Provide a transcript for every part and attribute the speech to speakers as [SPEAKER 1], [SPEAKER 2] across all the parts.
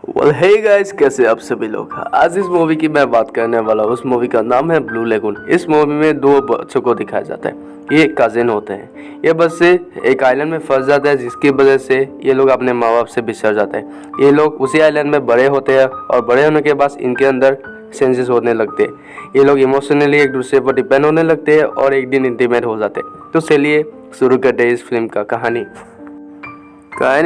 [SPEAKER 1] Hey guys, कैसे आप सभी लोग। आज इस मूवी की मैं बात करने वाला हूँ। उस मूवी का नाम है ब्लू लेगून। इस मूवी में दो बच्चों को दिखाया जाता है। ये कजिन होते हैं। ये बच्चे एक आइलैंड में फंस जाते हैं, जिसकी वजह से ये लोग अपने माँ बाप से बिछड़ जाते हैं। ये लोग उसी आइलैंड में बड़े होते हैं और बड़े होने के बाद इनके अंदर सेंसेस होने लगते हैं। ये लोग इमोशनली एक दूसरे पर डिपेंड होने लगते हैं और एक दिन इंटीमेट हो जाते हैं। तो चलिए शुरू करते हैं इस फिल्म का कहानी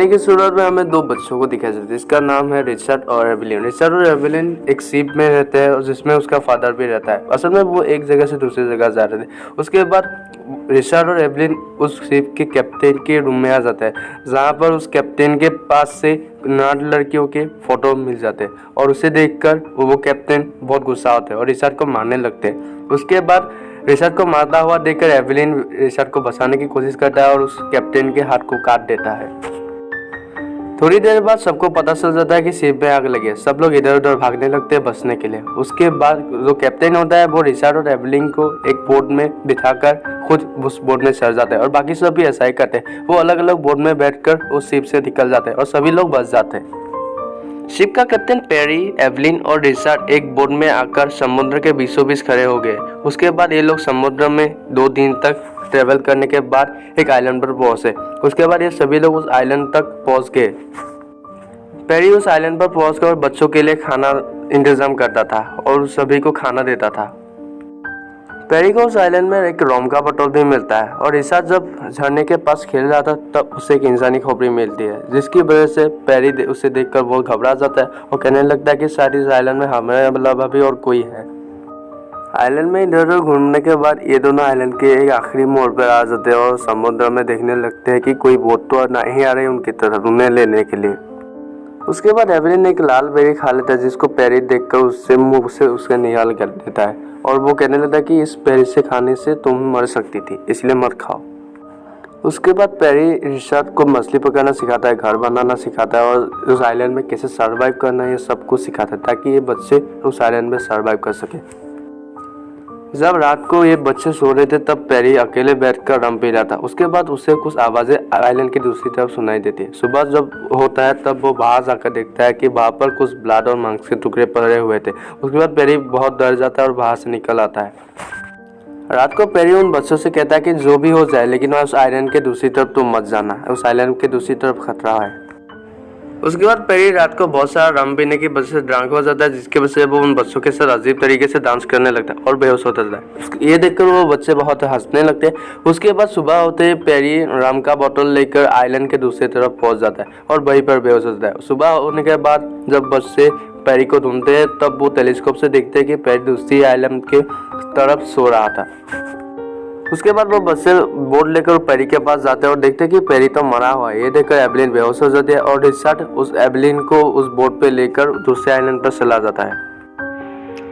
[SPEAKER 1] की शुरुआत में हमें दो बच्चों को दिखाया जाता है, जिसका नाम है रिचर्ड और एवलिन। रिचर्ड और एवलिन एक शिप में रहते हैं और जिसमें उसका फादर भी रहता है। असल में वो एक जगह से दूसरी जगह जा रहे थे। उसके बाद रिचर्ड और एवलिन उस शिप के कैप्टन के रूम में आ जाता है, जहाँ पर उस कैप्टन के पास से 9 लड़कियों के फोटो मिल जाते हैं और उसे देखकर वो कैप्टन बहुत गुस्सा होता है और रिचर्ड को मारने लगते हैं। उसके बाद रिचर्ड को मारता हुआ देखकर एवलिन रिचर्ड को बचाने की कोशिश करता है और उस कैप्टन के हाथ को काट देता है। थोड़ी देर बाद सबको पता चल जाता है कि शिप में आग लगी है। सब लोग इधर उधर भागने लगते हैं बचने के लिए। उसके बाद जो कैप्टन होता है वो रिचर्ड और एवलिन को एक बोट में बिठाकर खुद उस बोट में चढ़ जाते हैं और बाकी सब भी ऐसा ही करते हैं। वो अलग अलग बोट में बैठकर उस शिप से निकल जाते हैं और सभी लोग बच जाते हैं। शिप का कैप्टन पेरी, एवलिन और रिचर्ड एक बोट में आकर समुद्र के बीचों बीच खड़े हो गए। उसके बाद ये लोग समुद्र में 2 दिन तक ट्रेवल करने के बाद एक आइलैंड पर पहुंचे। उसके बाद ये सभी लोग उस आइलैंड तक पहुंच गए। पेरी उस आइलैंड पर पहुंचकर बच्चों के लिए खाना इंतजाम करता था और सभी को खाना देता था। पेरी को उस आइलैंड में एक रोम का बटोल भी मिलता है और रिचर्ड जब झरने के पास खेल रहा था तब उसे एक इंसानी खोपड़ी मिलती है, जिसकी वजह से पेरी उसे देखकर बहुत घबरा जाता है और कहने लगता है कि शायद इस आइलैंड में हमारे अलावा भी और कोई है। आइलैंड में इधर उधर घूमने के बाद ये दोनों आइलैंड के एक आखिरी मोड़ पर आ जाते हैं और समुद्र में देखने लगते हैं कि कोई बोट तो नहीं आ रही उनकी तरफ उन्हें लेने के लिए। उसके बाद एवलिन एक लाल बेरी खा लेता है, जिसको पेरी देखकर उससे मुंह से उसका निकाल कर देता है और वो कहने लगता है कि इस बेरी से खाने से तुम मर सकती थी, इसलिए मत खाओ। उसके बाद पेरी रिचर्ड को मछली पकड़ना सिखाता है, घर बनाना सिखाता है और उस आइलैंड में कैसे सर्वाइव करना है ये सब कुछ सिखाता है, ताकि ये बच्चे उस आइलैंड में सर्वाइव कर सके। जब रात को ये बच्चे सो रहे थे तब पेरी अकेले बैठकर रम पी रहा था। उसके बाद उसे कुछ आवाजें आइलैंड की दूसरी तरफ सुनाई देती है। सुबह जब होता है तब वो बाहर जाकर देखता है कि वहां पर कुछ ब्लड और मांस के टुकड़े पड़े हुए थे। उसके बाद पेरी बहुत डर जाता है और बाहर से निकल आता है। रात को पेरी उन बच्चों से कहता है कि जो भी हो जाए लेकिन उस आइलैंड के दूसरी तरफ तुम मत जाना, उस आइलैंड के दूसरी तरफ खतरा है। उसके बाद पेरी रात को बहुत सारा रम पीने की वजह से ड्रंक हो जाता है, जिसकी वजह से वो उन बच्चों के साथ अजीब तरीके से डांस करने लगता है और बेहोश होता है। ये देखकर वो बच्चे बहुत हंसने लगते हैं। उसके बाद सुबह होते ही पेरी रम का बोतल लेकर आइलैंड के दूसरी तरफ पहुंच जाता है और वहीं पर बेहोश होता है। सुबह होने के बाद जब बच्चे पेरी को ढूंढते हैं तब वो टेलीस्कोप से देखते हैं कि पेरी दूसरी आइलैंड के तरफ सो रहा था। उसके बाद वो बच्चे बोट लेकर पेरी के पास जाते हैं और देखते हैं कि पेरी तो मरा हुआ है। ये देखकर एवलिन बेहोश हो जाती है और रिचर्ड उस एवलिन को उस बोट पे लेकर दूसरे आइलैंड पर चला जाता है।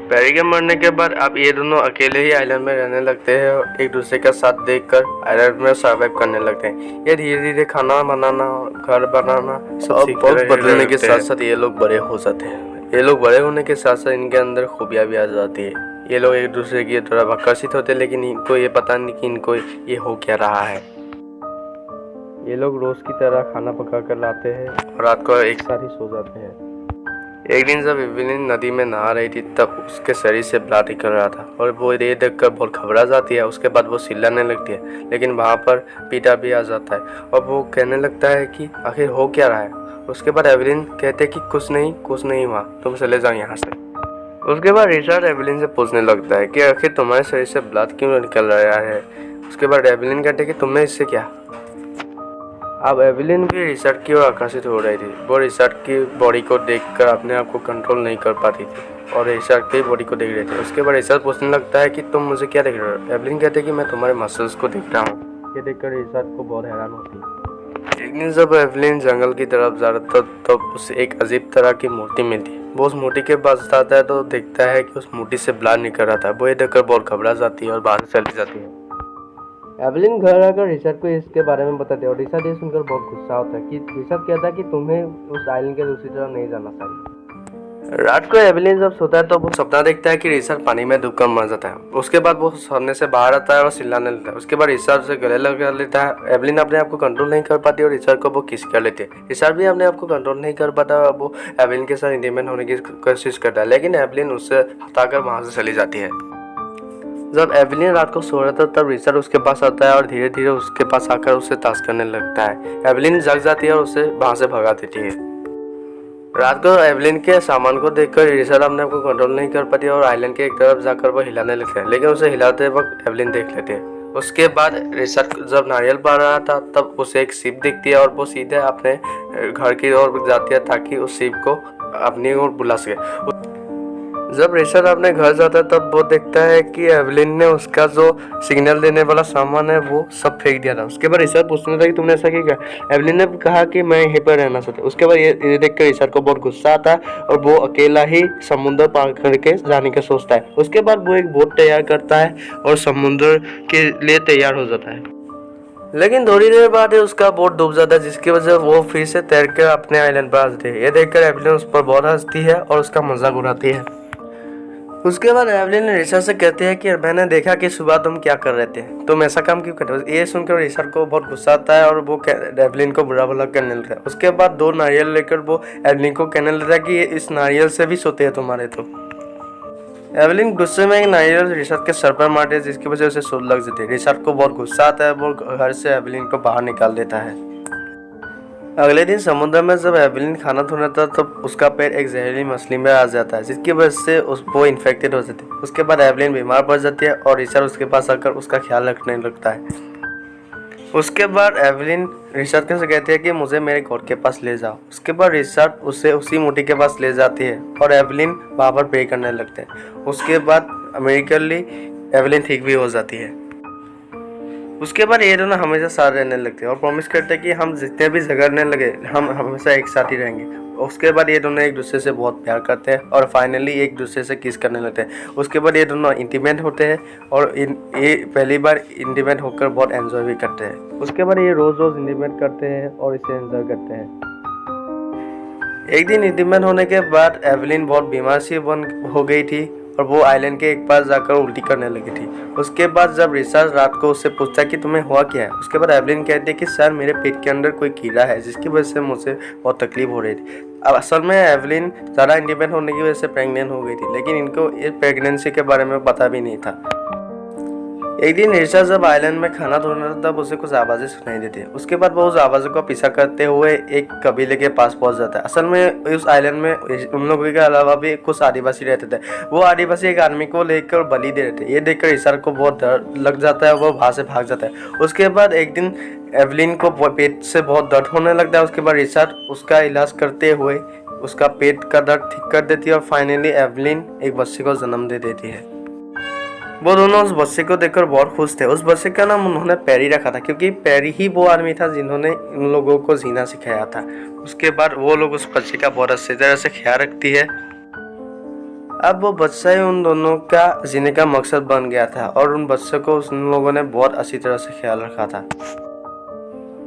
[SPEAKER 1] पेरी के मरने के बाद अब ये दोनों अकेले ही आइलैंड में रहने लगते हैं और एक दूसरे का साथ देखकर आइलैंड में सर्वाइव करने लगते हैं। ये धीरे धीरे खाना बनाना, घर बनाना सब बदलने के साथ साथ ये लोग बड़े हो जाते हैं। ये लोग बड़े होने के साथ साथ इनके अंदर खूबियां भी आ जाती है। ये लोग एक दूसरे की तरफ आकर्षित होते हैं, लेकिन इनको ये पता नहीं कि इनको ये हो क्या रहा है। ये लोग रोज की तरह खाना पका कर लाते हैं और रात को एक साथ ही सो जाते हैं। एक दिन जब एवलिन नदी में नहा रही थी तब उसके शरीर से ब्लड निकल रहा था और वो ये देखकर बहुत घबरा जाती है। उसके बाद वो चिल्लाने लगती है, लेकिन वहाँ पर पीटा भी आ जाता है और वो कहने लगता है कि आखिर हो क्या रहा है। उसके बाद एवलिन कहते कि कुछ नहीं हुआ, तुम चले जाओ यहाँ से। उसके बाद रिचर्ड एवलिन से पूछने लगता है कि आखिर तुम्हारे शरीर से ब्लड क्यों निकल रहा है। उसके बाद एवलिन कहते कि तुम्हें इससे क्या। अब एवलिन भी रिचर्ड की ओर आकर्षित हो रही थी। वो रिचर्ड की बॉडी को देखकर अपने आप को कंट्रोल नहीं कर पाती थी और रिचर्ड की बॉडी को देख रही थी। उसके बाद रिचर्ड पूछने लगता है कि तुम मुझे क्या देख रहे हो। एवलिन कहते कि मैं तुम्हारे मसल्स को देख रहा हूँ। ये देखकर रिचर्ड को बहुत हैरान होती है। एक दिन जब एवलिन जंगल की तरफ जा रहा था तब उसे एक अजीब तरह की मूर्ति मिलती है। वो उस मूर्ति के पास जाता है तो देखता है कि उस मूर्ति से ब्लड निकल रहा था। वो ये देखकर बहुत घबरा जाती है और बाहर चली जाती है। एवलिन घर आकर रिचर्ड को इसके बारे में बताती है और रिचर्ड ये सुनकर बहुत गुस्सा होता है कि रिचर्ड कहता है कि तुम्हें उस आइलैंड के दूसरी तरफ नहीं जाना चाहिए। रात को एवलिन जब सोता है तो वो सपना देखता है कि रिचर्ड पानी में डूबकर मर जाता है। उसके बाद वो सोने से बाहर आता है और चिल्लाने लगता है। उसके बाद रिचर्ड से गले लगा लेता है। एवलिन अपने आप को कंट्रोल नहीं कर पाती और रिचर्ड को वो किस कर लेती है। रिचर्ड भी अपने आप को कंट्रोल नहीं कर पाता और वो एवलिन के साथ इंटीमेट होने की कोशिश करता है, लेकिन एवलिन उससे हटाकर वहाँ से चली जाती है। जब एवलिन रात को सो रहा था तब रिचर्ड उसके पास आता है और धीरे धीरे उसके पास आकर उसे ताश करने लगता है। एवलिन जग जाती है और उसे वहाँ से भगा देती है। रात को एवलिन के सामान को देखकर रिचर्ड अपने आप को कंट्रोल नहीं कर पाती और आइलैंड के एक तरफ जाकर वो हिलाने लगते हैं, लेकिन उसे हिलाते वक्त एवलिन देख लेते हैं। उसके बाद रिचर्ड जब नारियल पा रहा था तब उसे एक शिप दिखती है और वो सीधे अपने घर की ओर जाती है ताकि उस शिप को अपनी ओर बुला सके। जब रिचर्ड अपने घर जाता है तब वो देखता है कि एवलिन ने उसका जो सिग्नल देने वाला सामान है वो सब फेंक दिया था। उसके बाद रिचर्ड पूछने लगा कि तुमने ऐसा क्यों किया। एवलिन ने कहा कि मैं यहीं पर रहना चाहता हूँ। उसके बाद ये देखकर रिचर्ड को बहुत गुस्सा आता है और वो अकेला ही समुद्र पार करके जाने का सोचता है। उसके बाद वो एक बोट तैयार करता है और समुद्र के लिए तैयार हो जाता है, लेकिन थोड़ी देर बाद उसका बोट डूब जाता है, जिसकी वजह वो फिर से तैर कर अपने आइलैंड पर आ जाती है। ये देखकर एवलिन उस पर बहुत हंसती है और उसका मजाक उड़ाती है। उसके बाद एवलिन रिचर्ड से कहती है कि मैंने देखा कि सुबह तुम क्या कर रहे थे, तुम ऐसा काम क्यों कर रहे हो। ये सुनकर रिचर्ड को बहुत गुस्सा आता है और वो एवलिन को बुरा भला करने लगता है। उसके बाद 2 नारियल लेकर वो एवलिन को कहने लगता है कि इस नारियल से भी सोते हैं तुम्हारे। तो एवलिन गुस्से में एक नारियल रिचर्ड के सर पर मारती है, जिसकी वजह से सोच लग जाती है। रिचर्ड को बहुत गुस्सा आता है, वो घर से एवलिन को बाहर निकाल देता है। अगले दिन समुद्र में जब एवलिन खाना धो रहा था तब उसका पैर एक जहरीली मछली में आ जाता है, जिसकी वजह से वो इन्फेक्टेड हो जाती है। उसके बाद एवलिन बीमार पड़ जाती है और रिचर्ड उसके पास आकर उसका ख्याल रखने लगता है। उसके बाद एवलिन रिचर्ड से कहती है कि मुझे मेरे कोट के पास ले जाओ। उसके बाद रिचर्ड उसे उसी मूर्ति के पास ले जाती है और एवलिन वहाँ पर प्रे करने लगते हैं। उसके बाद अमेरिकली एवलिन ठीक भी हो जाती है। उसके बाद ये दोनों हमेशा साथ रहने लगते हैं और प्रॉमिस करते हैं कि हम जितने भी झगड़ने लगे हम हमेशा एक साथ ही रहेंगे। उसके बाद ये दोनों एक दूसरे से बहुत प्यार करते हैं और फाइनली एक दूसरे से किस करने लगते हैं। उसके बाद ये दोनों इंटीमेट होते हैं और ये पहली बार इंटीमेट होकर बहुत एंजॉय भी करते हैं। उसके बाद ये रोज़ रोज़ इंटीमेट करते हैं और इसे एंजॉय करते हैं। एक दिन इंटीमेट होने के बाद एवलिन बहुत बीमार सी हो गई थी और वो आइलैंड के एक पास जाकर उल्टी करने लगी थी। उसके बाद जब रिचर्ड रात को उससे पूछता कि तुम्हें हुआ क्या है, उसके बाद एवलिन कहती है कि सर मेरे पेट के अंदर कोई कीड़ा है जिसकी वजह से मुझे बहुत तकलीफ हो रही थी। अब असल में एवलिन ज़्यादा इंडिपेंडेंट होने की वजह से प्रेग्नेंट हो गई थी, लेकिन इनको इस प्रेगनेंसी के बारे में पता भी नहीं था। एक दिन रिचर्ड जब आइलैंड में खाना धो रहा था तब उसे कुछ आवाज़ें सुनाई देती है। उसके बाद वो उस आवाज़ों का पीछा करते हुए एक कबीले के पास पहुंच जाता है। असल में उस आइलैंड में उन लोगों के अलावा भी कुछ आदिवासी रहते थे। वो आदिवासी एक आदमी को लेकर बलि दे रहे थे। ये देखकर रिचर्ड को बहुत डर लग जाता है, वो वहाँ से भाग जाता है। उसके बाद एक दिन एवलिन को पेट से बहुत दर्द होने लगता है। उसके बाद रिचर्ड उसका इलाज करते हुए उसका पेट का दर्द ठीक कर देती है और फाइनली एवलिन एक बच्चे को जन्म दे देती है। वो दोनों उस बच्चे को देखकर बहुत खुश थे। उस बच्चे का नाम उन्होंने पैरी रखा था, क्योंकि पैरी ही वो आदमी था जिन्होंने उन लोगों को जीना सिखाया था। उसके बाद वो लोग उस बच्चे का बहुत अच्छी तरह से ख्याल रखती है। अब वो बच्चा ही उन दोनों का जीने का मकसद बन गया था और उन बच्चों को उन लोगों ने बहुत अच्छी तरह से ख्याल रखा था।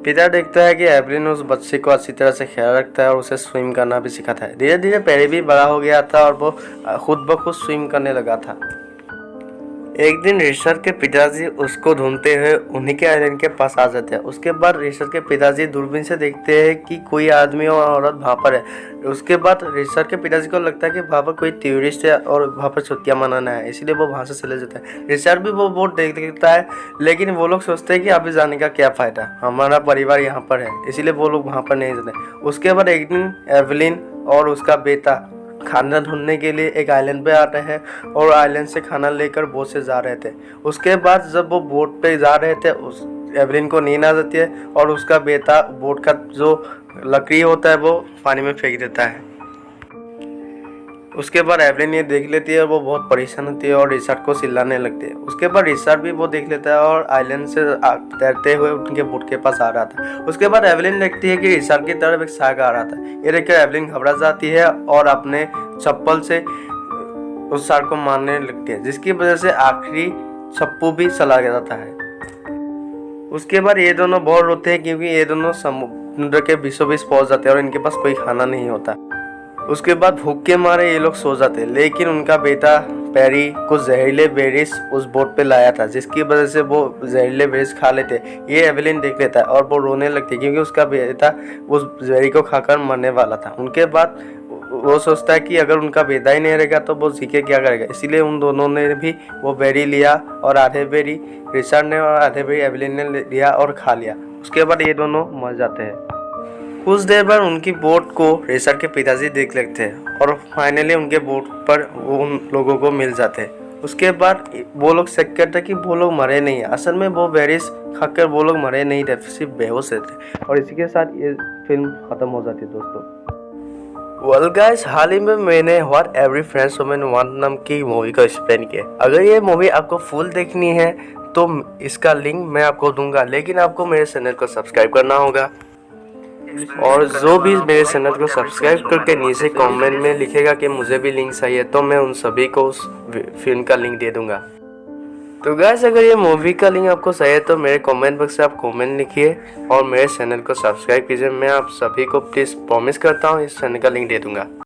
[SPEAKER 1] पिता देखता है कि एवलिन उस बच्चे को अच्छी तरह से ख्याल रखता है और उसे स्विम करना भी सिखाता है। धीरे धीरे पैरी भी बड़ा हो गया था और वो खुद ब खुद स्विम करने लगा था। एक दिन रिचर्ड के पिताजी उसको ढूंढते हुए उन्हीं के आइलैंड के पास आ जाते हैं। उसके बाद रिचर्ड के पिताजी दूरबीन से देखते हैं कि कोई आदमी और औरत वहाँ पर है। उसके बाद रिचर्ड के पिताजी को लगता है कि वहाँ पर कोई टूरिस्ट है और वहाँ पर छुट्टियाँ मनाना है, इसीलिए वो वहाँ से चले जाता है। रिचर्ड भी वो बोट देखता है, लेकिन वो लोग सोचते हैं कि अभी जाने का क्या फ़ायदा, हमारा परिवार यहाँ पर है, इसीलिए वो लोग वहाँ पर नहीं जाते। उसके बाद एक दिन एवलिन और उसका बेटा खाना ढूंढने के लिए एक आइलैंड पे आते हैं और आइलैंड से खाना लेकर बोट से जा रहे थे। उसके बाद जब वो बोट पे जा रहे थे उस एवलिन को नींद आ जाती है और उसका बेटा बोट का जो लकड़ी होता है वो पानी में फेंक देता है। उसके बाद एवलिन ये देख लेती है, वो बहुत परेशान होती है और रिचर्ड को चिल्लाने लगती है। उसके बाद रिचर्ड भी वो देख लेता है और आइलैंड से तैरते हुए उनके बोट के पास आ रहा था। उसके बाद एवलिन देखती है कि रिचर्ड की तरफ एक शार्क आ रहा था। ये देखकर एवलिन घबरा जाती है और अपने चप्पल से उस शार्क को मारने लगती है, जिसकी वजह से आखिरी चप्पू भी चला जाता है। उसके बाद ये दोनों बहुत रोते हैं, क्योंकि ये दोनों समुद्र के बीचों बीच पहुंच जाते हैं और इनके पास कोई खाना नहीं होता। उसके बाद भूख के मारे ये लोग सो जाते, लेकिन उनका बेटा पेरी कुछ जहरीले बेरीज उस बोट पे लाया था, जिसकी वजह से वो जहरीले बेरीज खा लेते। ये एवेलिन देख लेता है और वो रोने लगती क्योंकि उसका बेटा उस जहरी को खाकर मरने वाला था। उनके बाद वो सोचता है कि अगर उनका बेटा ही नहीं रहेगा तो वो सीखे क्या करेगा, इसीलिए उन दोनों ने भी वो बेरी लिया और आधे बेरी रिचर्ड ने और आधे बेरी एवेलिन ने लिया और खा लिया। उसके बाद ये दोनों मर जाते हैं। कुछ देर बाद उनकी बोट को रिचर्ड के पिताजी देख लेते हैं और फाइनली उनके बोट पर वो उन लोगों को मिल जाते हैं। उसके बाद वो लोग चेक करते कि वो लोग मरे नहीं है, असल में वो बेरीज खाकर वो लोग मरे नहीं थे, सिर्फ बेहोश थे। और इसी के साथ ये फिल्म खत्म हो जाती है दोस्तों। वेल गाइस, हाल ही में मैंने what every friends women want नाम की मूवी को एक्सप्लेन किया। अगर ये मूवी आपको फुल देखनी है तो इसका लिंक मैं आपको दूंगा, लेकिन आपको मेरे चैनल को सब्सक्राइब करना होगा। और जो भी मेरे चैनल को सब्सक्राइब करके नीचे कमेंट में लिखेगा कि मुझे भी लिंक चाहिए, तो मैं उन सभी को उस फिल्म का लिंक दे दूंगा। तो गाइस, अगर ये मूवी का लिंक आपको चाहिए तो मेरे कमेंट बॉक्स से आप कमेंट लिखिए और मेरे चैनल को सब्सक्राइब कीजिए। मैं आप सभी को प्लीज़ प्रॉमिस करता हूँ इस चैनल का लिंक दे दूंगा।